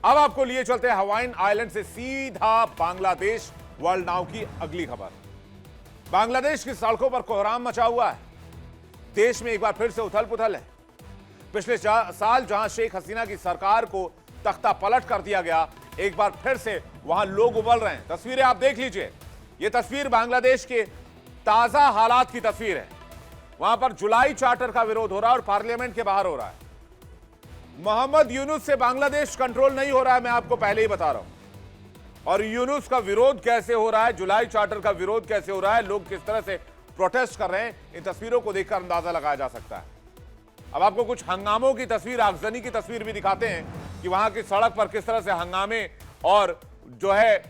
अब आपको लिए चलते हैं हवाईन आइलैंड से सीधा बांग्लादेश। वर्ल्ड नाउ की अगली खबर, बांग्लादेश की सड़कों पर कोहराम मचा हुआ है। देश में एक बार फिर से उथल पुथल है। पिछले साल जहां शेख हसीना की सरकार को तख्ता पलट कर दिया गया, एक बार फिर से वहां लोग उबल रहे हैं। तस्वीरें आप देख लीजिए। यह तस्वीर बांग्लादेश के ताजा हालात की तस्वीर है। वहां पर जुलाई चार्टर का विरोध हो रहा है और पार्लियामेंट के बाहर हो रहा है। मोहम्मद यूनुस से बांग्लादेश कंट्रोल नहीं हो रहा है, मैं आपको पहले ही बता रहा हूं। और यूनुस का विरोध कैसे हो रहा है, जुलाई चार्टर का विरोध कैसे हो रहा है, लोग किस तरह से प्रोटेस्ट कर रहे हैं, इन तस्वीरों को देखकर अंदाजा लगाया जा सकता है। अब आपको कुछ हंगामों की तस्वीर, आगजनी की तस्वीर भी दिखाते हैं कि वहां की सड़क पर किस तरह से हंगामे और जो है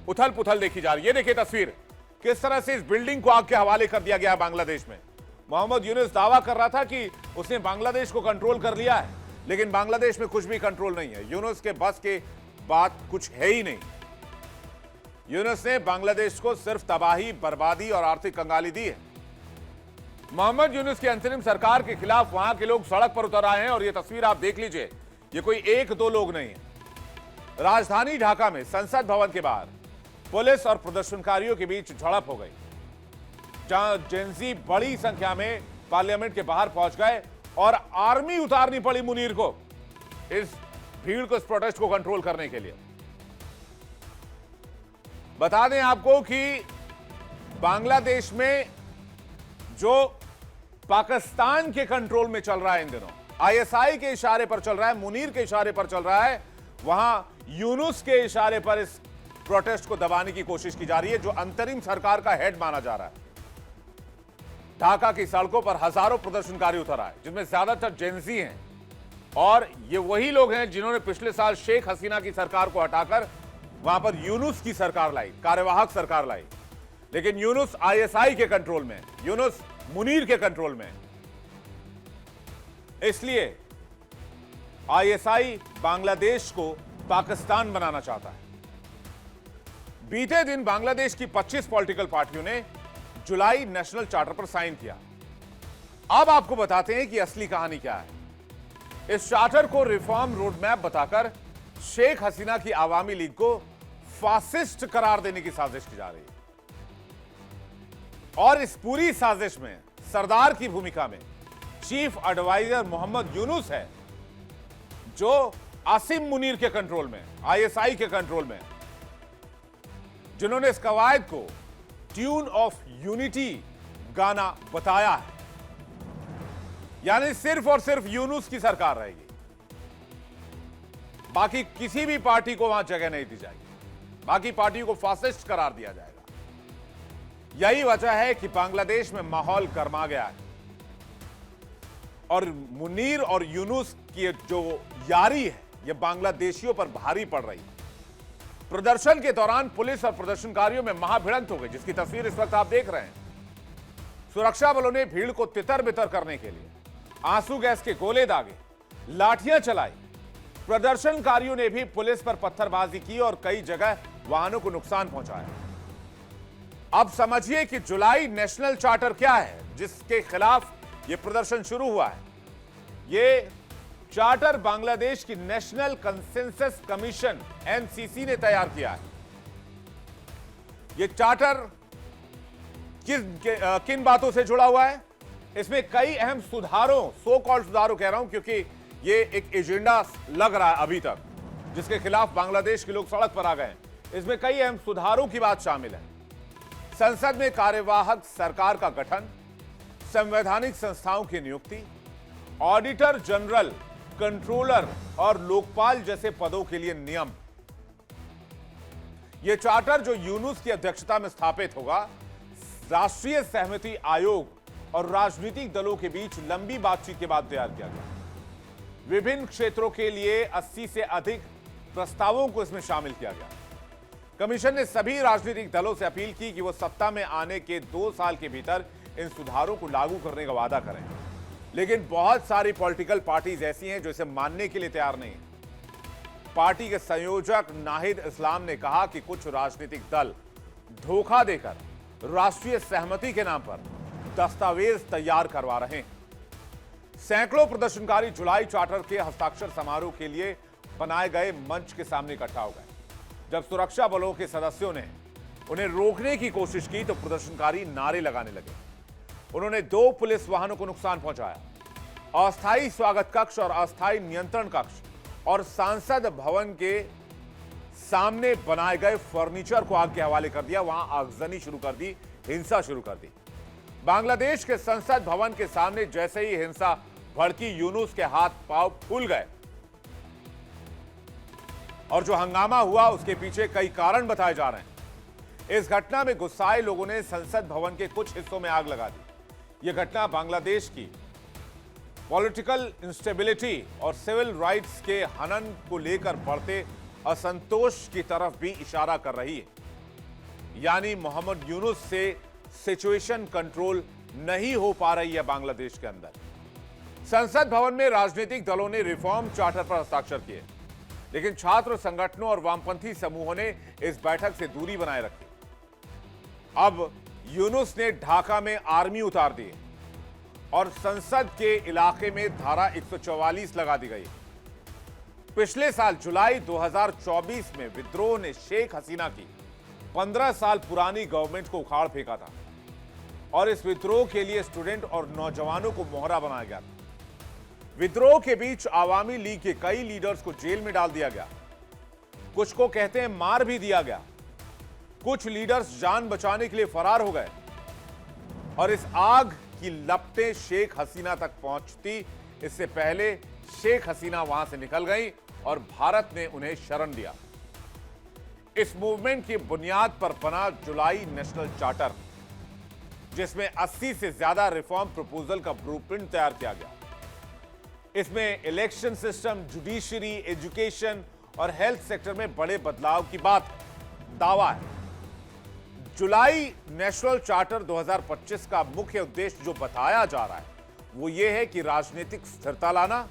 उथल पुथल देखी जा रही है। ये देखिए तस्वीर, किस तरह से इस बिल्डिंग को आग के हवाले कर दिया गया है बांग्लादेश में। मोहम्मद यूनुस दावा कर रहा था कि उसने बांग्लादेश को कंट्रोल कर लिया है, लेकिन बांग्लादेश में कुछ भी कंट्रोल नहीं है। यूनुस के बस के बात कुछ है ही नहीं। यूनुस ने बांग्लादेश को सिर्फ तबाही, बर्बादी और आर्थिक कंगाली दी है। मोहम्मद यूनुस की अंतरिम सरकार के खिलाफ वहां के लोग सड़क पर उतर आए हैं और यह तस्वीर आप देख लीजिए। ये कोई एक दो लोग नहीं है। राजधानी ढाका में संसद भवन के बाहर पुलिस और प्रदर्शनकारियों के बीच झड़प हो गई, जहां जेंजी बड़ी संख्या में पार्लियामेंट के बाहर पहुंच गए और आर्मी उतारनी पड़ी मुनीर को, इस भीड़ को, इस प्रोटेस्ट को कंट्रोल करने के लिए। बता दें आपको कि बांग्लादेश में जो पाकिस्तान के कंट्रोल में चल रहा है इन दिनों, आईएसआई के इशारे पर चल रहा है, मुनीर के इशारे पर चल रहा है, वहां यूनुस के इशारे पर इस प्रोटेस्ट को दबाने की कोशिश की जा रही है, जो अंतरिम सरकार का हेड माना जा रहा है। ढाका की सड़कों पर हजारों प्रदर्शनकारी उतर आए, जिनमें ज्यादातर जेंजी हैं और ये वही लोग हैं जिन्होंने पिछले साल शेख हसीना की सरकार को हटाकर वहां पर यूनुस की सरकार लाई, कार्यवाहक सरकार लाई। लेकिन यूनुस आईएसआई के कंट्रोल में, यूनुस मुनीर के कंट्रोल में। इसलिए आईएसआई बांग्लादेश को पाकिस्तान बनाना चाहता है। बीते दिन बांग्लादेश की 25 पॉलिटिकल पार्टियों ने जुलाई नेशनल चार्टर पर साइन किया। अब आपको बताते हैं कि असली कहानी क्या है। इस चार्टर को रिफॉर्म रोडमैप बताकर शेख हसीना की आवामी लीग को फासिस्ट करार देने की साजिश की जा रही है। और इस पूरी साजिश में सरदार की भूमिका में चीफ एडवाइजर मोहम्मद यूनुस है, जो आसिम मुनीर के कंट्रोल में, आईएसआई के कंट्रोल में, जिन्होंने इस कवायद को ट्यून ऑफ यूनिटी गाना बताया है। यानी सिर्फ और सिर्फ यूनुस की सरकार रहेगी, बाकी किसी भी पार्टी को वहां जगह नहीं दी जाएगी, बाकी पार्टी को फासिस्ट करार दिया जाएगा। यही वजह है कि बांग्लादेश में माहौल गर्मा गया है और मुनीर और यूनुस की जो यारी है, यह बांग्लादेशियों पर भारी पड़ रही है। प्रदर्शन के दौरान पुलिस और प्रदर्शनकारियों में महाभिड़ंत हो गई, जिसकी तस्वीर इस वक्त आप देख रहे हैं। सुरक्षा बलों ने भीड़ को तितर बितर करने के लिए आंसू गैस के गोले दागे, लाठियां चलाई। प्रदर्शनकारियों ने भी पुलिस पर पत्थरबाजी की और कई जगह वाहनों को नुकसान पहुंचाया। अब समझिए कि जुलाई नेशनल चार्टर क्या है, जिसके खिलाफ यह प्रदर्शन शुरू हुआ है। यह चार्टर बांग्लादेश की नेशनल कंसेंसस कमीशन एनसीसी ने तैयार किया है। यह चार्टर किन बातों से जुड़ा हुआ है? इसमें कई अहम सुधारों, सो कॉल्ड सुधारों कह रहा हूं क्योंकि यह एक एजेंडा लग रहा है अभी तक, जिसके खिलाफ बांग्लादेश के लोग सड़क पर आ गए हैं। इसमें कई अहम सुधारों की बात शामिल है। संसद में कार्यवाहक सरकार का गठन, संवैधानिक संस्थाओं की नियुक्ति, ऑडिटर जनरल, कंट्रोलर और लोकपाल जैसे पदों के लिए नियम। यह चार्टर जो यूनुस की अध्यक्षता में स्थापित होगा, राष्ट्रीय सहमति आयोग और राजनीतिक दलों के बीच लंबी बातचीत के बाद तैयार किया गया। विभिन्न क्षेत्रों के लिए 80 से अधिक प्रस्तावों को इसमें शामिल किया गया। कमीशन ने सभी राजनीतिक दलों से अपील की कि वो सत्ता में आने के 2 साल के भीतर इन सुधारों को लागू करने का वादा करें। लेकिन बहुत सारी पॉलिटिकल पार्टीज ऐसी हैं जो इसे मानने के लिए तैयार नहीं है। पार्टी के संयोजक नाहिद इस्लाम ने कहा कि कुछ राजनीतिक दल धोखा देकर राष्ट्रीय सहमति के नाम पर दस्तावेज तैयार करवा रहे हैं। सैकड़ों प्रदर्शनकारी जुलाई चार्टर के हस्ताक्षर समारोह के लिए बनाए गए मंच के सामने इकट्ठा हो गए। जब सुरक्षा बलों के सदस्यों ने उन्हें रोकने की कोशिश की तो प्रदर्शनकारी नारे लगाने लगे। उन्होंने 2 पुलिस वाहनों को नुकसान पहुंचाया। अस्थायी स्वागत कक्ष और अस्थायी नियंत्रण कक्ष और सांसद भवन के सामने बनाए गए फर्नीचर को आग के हवाले कर दिया। वहां आगजनी शुरू कर दी, हिंसा शुरू कर दी। बांग्लादेश के संसद भवन के सामने जैसे ही हिंसा भड़की, यूनुस के हाथ पांव फूल गए और जो हंगामा हुआ उसके पीछे कई कारण बताए जा रहे हैं। इस घटना में गुस्साए लोगों ने संसद भवन के कुछ हिस्सों में आग लगा दी। यह घटना बांग्लादेश की पॉलिटिकल इंस्टेबिलिटी और सिविल राइट्स के हनन को लेकर बढ़ते असंतोष की तरफ भी इशारा कर रही है। यानी मोहम्मद यूनुस से सिचुएशन कंट्रोल नहीं हो पा रही है बांग्लादेश के अंदर। संसद भवन में राजनीतिक दलों ने रिफॉर्म चार्टर पर हस्ताक्षर किए, लेकिन छात्र संगठनों और वामपंथी समूहों ने इस बैठक से दूरी बनाए रखी। अब यूनुस ने ढाका में आर्मी उतार दी और संसद के इलाके में धारा 144 लगा दी गई। पिछले साल जुलाई 2024 में विद्रोह ने शेख हसीना की 15 साल पुरानी गवर्नमेंट को उखाड़ फेंका था और इस विद्रोह के लिए स्टूडेंट और नौजवानों को मोहरा बनाया गया था। विद्रोह के बीच आवामी लीग के कई लीडर्स को जेल में डाल दिया गया, कुछ को कहते हैं मार भी दिया गया। कुछ लीडर्स जान बचाने के लिए फरार हो गए और इस आग की लपटें शेख हसीना तक पहुंचती इससे पहले शेख हसीना वहां से निकल गई और भारत ने उन्हें शरण दिया। इस मूवमेंट की बुनियाद पर बना जुलाई नेशनल चार्टर, जिसमें 80 से ज्यादा रिफॉर्म प्रपोजल का ब्लूप्रिंट तैयार किया गया। इसमें इलेक्शन सिस्टम, जुडिशरी, एजुकेशन और हेल्थ सेक्टर में बड़े बदलाव की बात दावा है। जुलाई नेशनल चार्टर 2025 का मुख्य उद्देश्य जो बताया जा रहा है वो ये है कि राजनीतिक स्थिरता लाना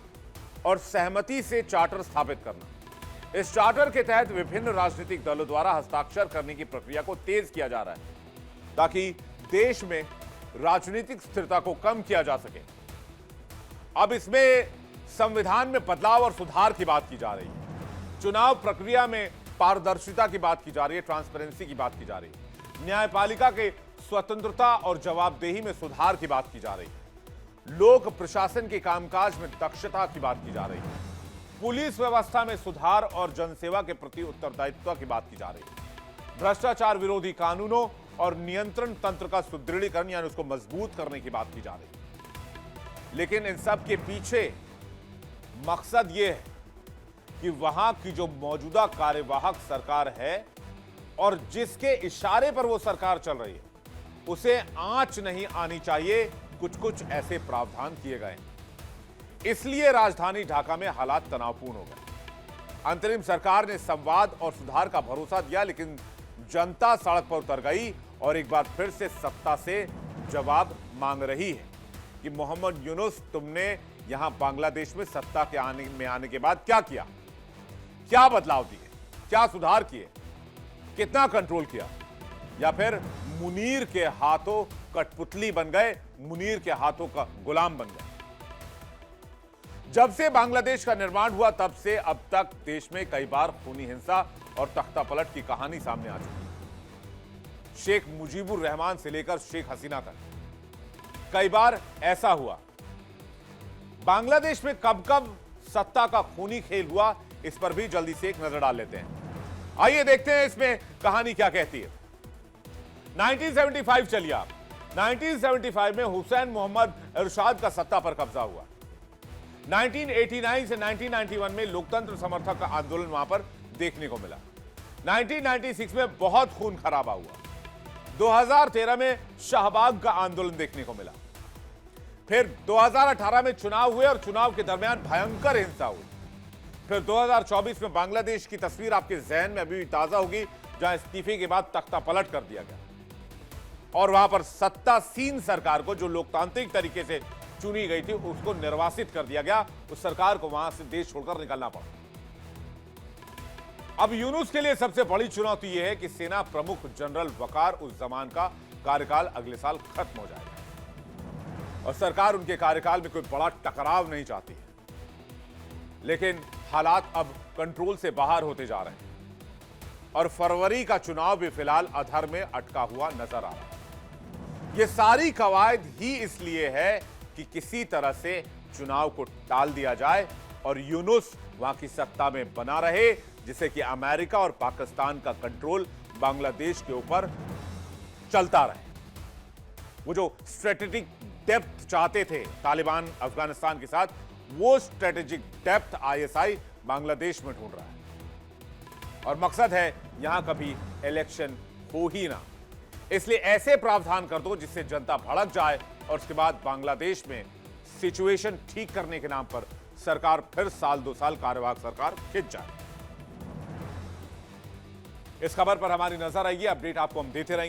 और सहमति से चार्टर स्थापित करना। इस चार्टर के तहत विभिन्न राजनीतिक दलों द्वारा हस्ताक्षर करने की प्रक्रिया को तेज किया जा रहा है ताकि देश में राजनीतिक स्थिरता को कम किया जा सके। अब इसमें संविधान में बदलाव और सुधार की बात की जा रही है, चुनाव प्रक्रिया में पारदर्शिता की बात की जा रही है, ट्रांसपेरेंसी की बात की जा रही है, न्यायपालिका के स्वतंत्रता और जवाबदेही में सुधार की बात की जा रही है, लोक प्रशासन के कामकाज में दक्षता की बात की जा रही है, पुलिस व्यवस्था में सुधार और जनसेवा के प्रति उत्तरदायित्व की बात की जा रही है, भ्रष्टाचार विरोधी कानूनों और नियंत्रण तंत्र का सुदृढ़ीकरण यानी उसको मजबूत करने की बात की जा रही है। लेकिन इन सब के पीछे मकसद यह है कि वहां की जो मौजूदा कार्यवाहक सरकार है और जिसके इशारे पर वो सरकार चल रही है उसे आंच नहीं आनी चाहिए। कुछ कुछ ऐसे प्रावधान किए गए, इसलिए राजधानी ढाका में हालात तनावपूर्ण हो गए। अंतरिम सरकार ने संवाद और सुधार का भरोसा दिया, लेकिन जनता सड़क पर उतर गई और एक बार फिर से सत्ता से जवाब मांग रही है कि मोहम्मद यूनुस, तुमने यहां बांग्लादेश में सत्ता के आने के बाद क्या किया, क्या बदलाव दिए, क्या सुधार किए, कितना कंट्रोल किया, या फिर मुनीर के हाथों कठपुतली बन गए, मुनीर के हाथों का गुलाम बन गए। जब से बांग्लादेश का निर्माण हुआ तब से अब तक देश में कई बार खूनी हिंसा और तख्तापलट की कहानी सामने आ चुकी है। शेख मुजीबुर रहमान से लेकर शेख हसीना तक कई बार ऐसा हुआ। बांग्लादेश में कब कब सत्ता का खूनी खेल हुआ, इस पर भी जल्दी से एक नजर डाल लेते हैं। आइए देखते हैं इसमें कहानी क्या कहती है। 1975 चलिए आप। 1975 में हुसैन मोहम्मद इरशाद का सत्ता पर कब्जा हुआ। 1989 से 1991 में लोकतंत्र समर्थक का आंदोलन वहां पर देखने को मिला। 1996 में बहुत खून खराबा हुआ। 2013 में शाहबाग का आंदोलन देखने को मिला। फिर 2018 में चुनाव हुए और चुनाव के दरमियान भयंकर हिंसा हुई। फिर 2024 में बांग्लादेश की तस्वीर आपके जहन में अभी भी ताजा होगी, जहां इस्तीफे के बाद तख्ता पलट कर दिया गया और वहां पर सत्तासीन सरकार को, जो लोकतांत्रिक तरीके से चुनी गई थी, उसको निर्वासित कर दिया गया। उस सरकार को वहां से देश छोड़कर निकलना पड़ा। अब यूनुस के लिए सबसे बड़ी चुनौती यह है कि सेना प्रमुख जनरल वकार उस जमान का कार्यकाल अगले साल खत्म हो जाएगा और सरकार उनके कार्यकाल में कोई बड़ा टकराव नहीं चाहती है। लेकिन हालात अब कंट्रोल से बाहर होते जा रहे हैं और फरवरी का चुनाव भी फिलहाल अधर में अटका हुआ नजर आ रहा है। यह सारी कवायद ही इसलिए है कि किसी तरह से चुनाव को टाल दिया जाए और यूनुस वहां की सत्ता में बना रहे, जिससे कि अमेरिका और पाकिस्तान का कंट्रोल बांग्लादेश के ऊपर चलता रहे। वो जो स्ट्रेटेजिक डेप्थ चाहते थे तालिबान अफगानिस्तान के साथ, वो स्ट्रेटेजिक डेप्थ आईएसआई बांग्लादेश में ढूंढ रहा है और मकसद है यहां कभी इलेक्शन हो ही ना। इसलिए ऐसे प्रावधान कर दो जिससे जनता भड़क जाए और उसके बाद बांग्लादेश में सिचुएशन ठीक करने के नाम पर सरकार फिर साल 2 साल कार्यवाहक सरकार खिंच जाए। इस खबर पर हमारी नजर आएगी, अपडेट आपको हम देते रहेंगे।